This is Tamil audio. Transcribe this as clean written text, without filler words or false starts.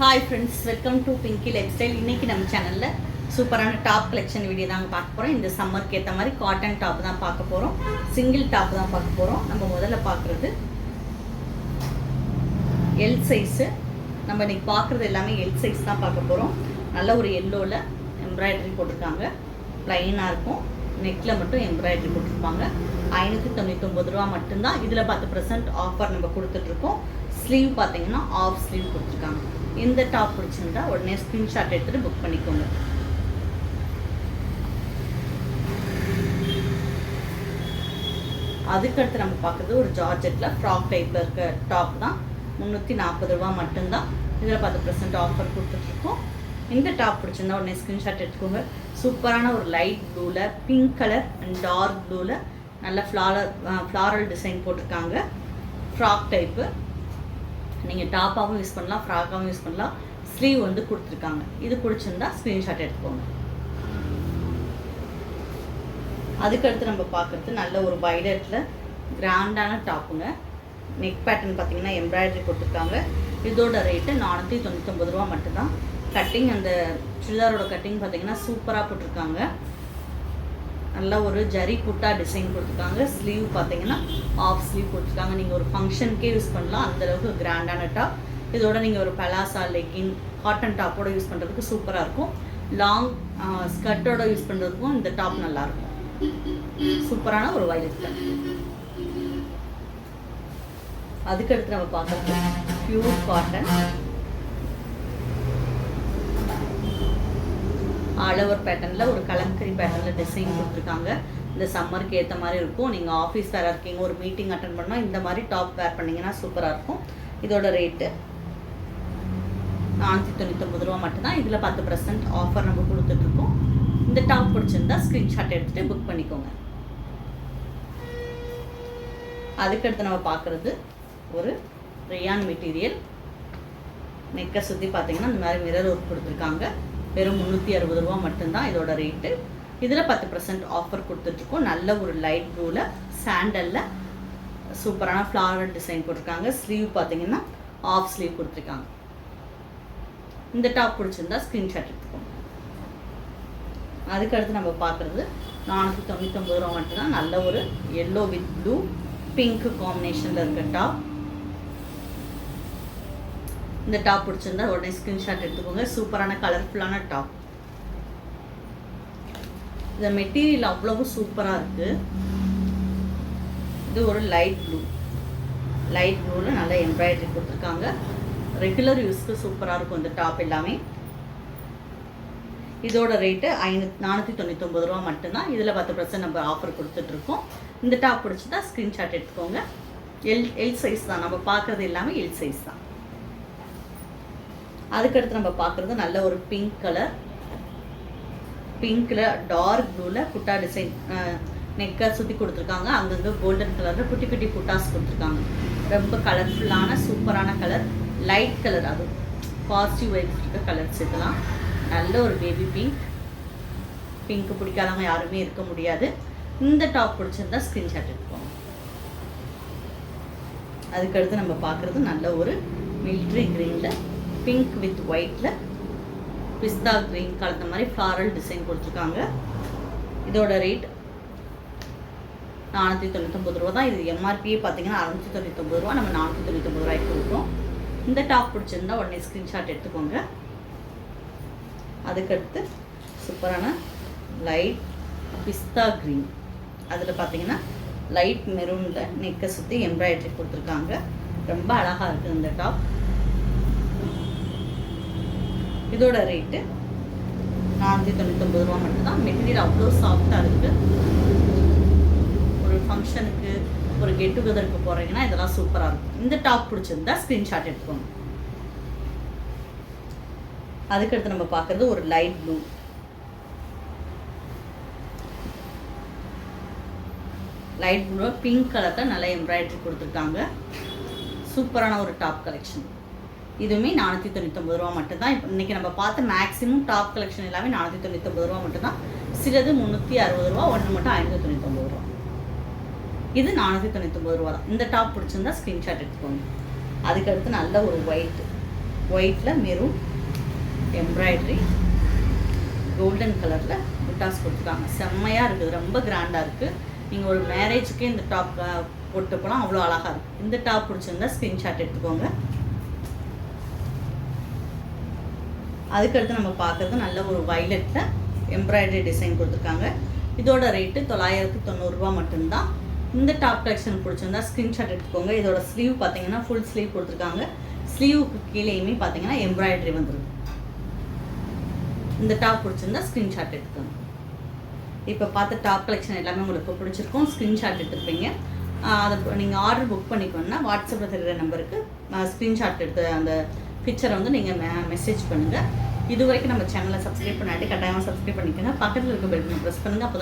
Hi friends, welcome to Pinki life style. இன்றைக்கி நம்ம சேனலில் சூப்பரான டாப் கலெக்ஷன் வீடியோ தாங்க பார்க்க போகிறோம். இந்த சம்மருக்கு ஏற்ற மாதிரி காட்டன் டாப் தான் பார்க்க போகிறோம். சிங்கிள் டாப் தான் பார்க்க போகிறோம். நம்ம முதல்ல பார்க்குறது எல் சைஸு. நம்ம இன்றைக்கி பார்க்குறது எல்லாமே எல் சைஸ் தான் பார்க்க போகிறோம். நல்ல ஒரு எல்லோவில் எம்ப்ராய்டரி போட்டிருக்காங்க. ப்ளைனாக இருக்கும். நெக்கில் மட்டும் எம்ப்ராய்டரி போட்டிருப்பாங்க. 599 ரூபா மட்டும்தான். இதில் 10% ஆஃபர் நம்ம கொடுத்துட்ருக்கோம். ஸ்லீவ் பார்த்தீங்கன்னா ஆஃப் ஸ்லீவ் கொடுத்துருக்காங்க. இந்த டாப் பிடிச்சிருந்தா உடனே ஸ்க்ரீன்ஷாட் எடுத்துகிட்டு புக் பண்ணிக்கோங்க. அதுக்கடுத்து நம்ம பார்க்குறது ஒரு ஜார்ஜெட்டில் ஃப்ராக் டைப்பில் இருக்க டாப் தான். 340 ரூபா மட்டும்தான். இதில் 10% ஆஃபர் கொடுத்துட்ருக்கோம். இந்த டாப் பிடிச்சிருந்தா உடனே ஸ்க்ரீன்ஷாட் எடுத்துக்கோங்க. சூப்பரான ஒரு லைட் ப்ளூவில் பிங்க் கலர் அண்ட் டார்க் ப்ளூவில் நல்ல ஃப்ளாரல் டிசைன் போட்டிருக்காங்க. Frock type. நீங்கள் டாப்பாகவும் யூஸ் பண்ணலாம், ஃப்ராக்காகவும் யூஸ் பண்ணலாம். ஸ்லீவ் வந்து கொடுத்துருக்காங்க. இது பிடிச்சிருந்தா ஸ்க்ரீன்ஷாட் எடுத்துக்கோங்க. அதுக்கடுத்து நம்ம பார்க்குறது நல்ல ஒரு வைலட்டில் கிராண்டான டாப்புங்க. நெக் பேட்டர்ன் பார்த்தீங்கன்னா எம்ப்ராய்டரி கொடுத்துருக்காங்க. இதோட ரேட்டு 499 ரூபா மட்டும்தான். கட்டிங், அந்த சுடிதாரோட கட்டிங் பார்த்தீங்கன்னா சூப்பராக போட்டிருக்காங்க. நல்லா ஒரு ஜரி புட்டா டிசைன் கொடுத்துருக்காங்க. ஸ்லீவ் பார்த்தீங்கன்னா ஆஃப் ஸ்லீவ் கொடுத்துருக்காங்க. நீங்கள் ஒரு ஃபங்க்ஷனுக்கே யூஸ் பண்ணலாம். அந்தளவுக்கு கிராண்டான டாப். இதோட நீங்கள் ஒரு பலாசா, லெக்கின், காட்டன் டாப்போட யூஸ் பண்ணுறதுக்கு சூப்பராக இருக்கும். லாங் ஸ்கர்ட்டோட யூஸ் பண்ணுறதுக்கும் இந்த டாப் நல்லாயிருக்கும். சூப்பரான ஒரு வயலட் கலர். அதுக்கடுத்து நம்ம பார்க்குறது பியூர் காட்டன் ஆல் ஓவர் பேட்டர்னில் ஒரு கலம்கரி பேட்டர்னில் டிசைன் கொடுத்துருக்காங்க. இந்த சம்மருக்கு ஏற்ற மாதிரி இருக்கும். நீங்கள் ஆஃபீஸ் வேறு இருக்கீங்க, ஒரு மீட்டிங் அட்டன் பண்ணால் இந்த மாதிரி டாப் வேர் பண்ணிங்கன்னா சூப்பராக இருக்கும். இதோட ரேட்டு 499 ரூபா மட்டும்தான். இதில் 10% ஆஃபர் நம்ம கொடுத்துட்ருக்கோம். இந்த டாப் பிடிச்சிருந்தா ஸ்க்ரீன்ஷாட் எடுத்துகிட்டு புக் பண்ணிக்கோங்க. அதுக்கடுத்து நம்ம பார்க்குறது ஒரு ரயான் மெட்டீரியல். நெக்கை சுற்றி பார்த்தீங்கன்னா இந்த மாதிரி மிரர் ஒர்க் கொடுத்துருக்காங்க. வெறும் 360 ரூபா மட்டும்தான் இதோட ரேட்டு. இதில் 10% ஆஃபர் கொடுத்துட்ருக்கோம். நல்ல ஒரு லைட் ப்ளூவில் சாண்டலில் சூப்பரான ஃப்ளாரல் டிசைன் போட்டிருக்காங்க. ஸ்லீவ் பார்த்தீங்கன்னா ஆஃப் ஸ்லீவ் கொடுத்துருக்காங்க. இந்த டாப் பிடிச்சிருந்தா ஸ்க்ரீன்ஷாட் எடுத்துக்கோங்க. அதுக்கடுத்து நம்ம பார்க்குறது 499 ரூபா மட்டும்தான். நல்ல ஒரு எல்லோ வித் ப்ளூ பிங்க் காம்பினேஷனில் இருக்க டாப். இந்த டாப் பிடிச்சிருந்தா உடனே ஸ்க்ரீன்ஷாட் எடுத்துக்கோங்க. சூப்பரான கலர்ஃபுல்லான டாப். இந்த மெட்டீரியல் அவ்வளவு சூப்பராக இருக்குது. இது ஒரு லைட் ப்ளூவில் நல்லா எம்ப்ராய்டரி கொடுத்துருக்காங்க. ரெகுலர் யூஸ்க்கு சூப்பராக இருக்கும் இந்த டாப் எல்லாமே. இதோட ரேட்டு 499 ரூபா மட்டும்தான். இதில் 10% நம்ம ஆஃபர் கொடுத்துட்ருக்கோம். இந்த டாப் பிடிச்சிட்டா ஸ்க்ரீன்ஷாட் எடுத்துக்கோங்க. எல் சைஸ் தான் நம்ம பார்க்குறது எல்லாமே எல் சைஸ் தான். அதுக்கடுத்து நம்ம பார்க்குறது நல்ல ஒரு பிங்க் கலர். பிங்க்கில் டார்க் ப்ளூவில் புட்டா டிசைன் நெக்கை சுற்றி கொடுத்துருக்காங்க. அங்கங்கே கோல்டன் கலரில் குட்டி குட்டி புட்டாஸ் கொடுத்துருக்காங்க. ரொம்ப கலர்ஃபுல்லான சூப்பரான கலர். லைட் கலர், அது பாசிட்டிவ் வைப்ஸ் இருக்க கலர்ஸ் இதெல்லாம். நல்ல ஒரு பேபி பிங்க் பிடிக்காதவங்க யாருமே இருக்க முடியாது. இந்த டாப் பிடிச்சிருந்தா ஸ்க்ரீன்ஷாட் எடுத்துக்கோங்க. அதுக்கடுத்து நம்ம பார்க்குறது நல்ல ஒரு மிலிட்ரி க்ரீனில் பிங்க் வித் ஒயிட்டில் பிஸ்தா க்ரீன் கலந்த மாதிரி ஃப்ளாரல் டிசைன் கொடுத்துருக்காங்க. இதோட ரேட் 499 ரூபா தான். இது எம்ஆர்பியே பார்த்தீங்கன்னா 699 ரூபா. நம்ம 499 ரூபாய்க்கு கொடுக்குறோம். இந்த டாப் பிடிச்சிருந்தா உடனே ஸ்க்ரீன்ஷாட் எடுத்துக்கோங்க. அதுக்கடுத்து சூப்பரான லைட் பிஸ்தா க்ரீன். அதில் பார்த்தீங்கன்னா லைட் மெரூனில் நெக்கை சுற்றி எம்ப்ராய்டரி கொடுத்துருக்காங்க. ரொம்ப அழகாக இருக்குது இந்த டாப். இதோட ரேட்டு 499 ரூபா மட்டும்தான். மெட்டீரியல் அவ்வளோ சாஃப்டாக இருக்குது. ஒரு ஃபங்க்ஷனுக்கு, ஒரு கெட் டுகெதருக்கு போகிறீங்கன்னா இதெல்லாம் சூப்பராக இருக்கும். இந்த டாப் பிடிச்சிருந்தா ஸ்க்ரீன்ஷாட் எடுத்துக்கோங்க. அதுக்கடுத்து நம்ம பார்க்குறது ஒரு லைட் ப்ளூ பிங்க் கலரில் நல்லா எம்ப்ராய்டரி கொடுத்துருக்காங்க. சூப்பரான ஒரு டாப் கலெக்ஷன். இதுவுமே 499 ரூபா மட்டும்தான். இப்போ இன்றைக்கி நம்ம பார்த்த மேக்ஸிமம் டாப் கலெக்ஷன் எல்லாமே 499 ரூபா மட்டும்தான். சிலது 360 ரூபா, ஒன்று மட்டும் 599 ரூபா. இது 499 ரூபா தான். இந்த டாப் பிடிச்சிருந்தா ஸ்க்ரீன்ஷாட் எடுத்துக்கோங்க. அதுக்கடுத்து நல்ல ஒரு ஒயிட் ஒயிட்டில் மெரூன் எம்ப்ராய்டரி கோல்டன் கலரில் புட்டாஸ் கொடுத்துருக்காங்க. செம்மையாக இருக்குது, ரொம்ப கிராண்டாக இருக்குது. நீங்கள் ஒரு மேரேஜுக்கு இந்த டாப் போட்டு போனால் அவ்வளோ அழகாக இருக்கும். இந்த டாப் பிடிச்சிருந்தா ஸ்க்ரீன்ஷாட் எடுத்துக்கோங்க. அதுக்கடுத்து நம்ம பார்க்குறது நல்ல ஒரு வயலட்டில் எம்ப்ராய்டரி டிசைன் கொடுத்துருக்காங்க. இதோட ரேட்டு 990 மட்டும்தான். இந்த டாப் கலெக்ஷன் பிடிச்சிருந்தா ஸ்க்ரீன்ஷாட் எடுத்துக்கோங்க. இதோட ஸ்லீவ் பார்த்தீங்கன்னா ஃபுல் ஸ்லீவ் கொடுத்துருக்காங்க. ஸ்லீவுக்கு கீழேயுமே பார்த்தீங்கன்னா எம்ப்ராய்டரி வந்துருக்கு. இந்த டாப் பிடிச்சிருந்தா ஸ்க்ரீன்ஷாட் எடுத்துக்கோங்க. இப்போ பார்த்த டாப் கலெக்ஷன் எல்லாமே உங்களுக்கு பிடிச்சிருக்கும், ஸ்க்ரீன்ஷாட் எடுத்துருப்பீங்க. அதை நீங்கள் ஆர்டர் புக் பண்ணிக்கணுன்னா வாட்ஸ்அப்பில் தெரிகிற நம்பருக்கு ஸ்க்ரீன்ஷாட் எடுத்து அந்த பிக்சரை வந்து நீங்கள் மெசேஜ் பண்ணுங்கள். இது வரைக்கும் நம்ம சேனலை சப்ஸ்கிரைப் பண்ணாட்டி கட்டாயமாக சப்ஸ்கிரைப் பண்ணிக்கோங்க. பக்கத்தில் இருக்க பெல் பட்டனை ப்ரெஸ் பண்ணுங்கள். அப்போ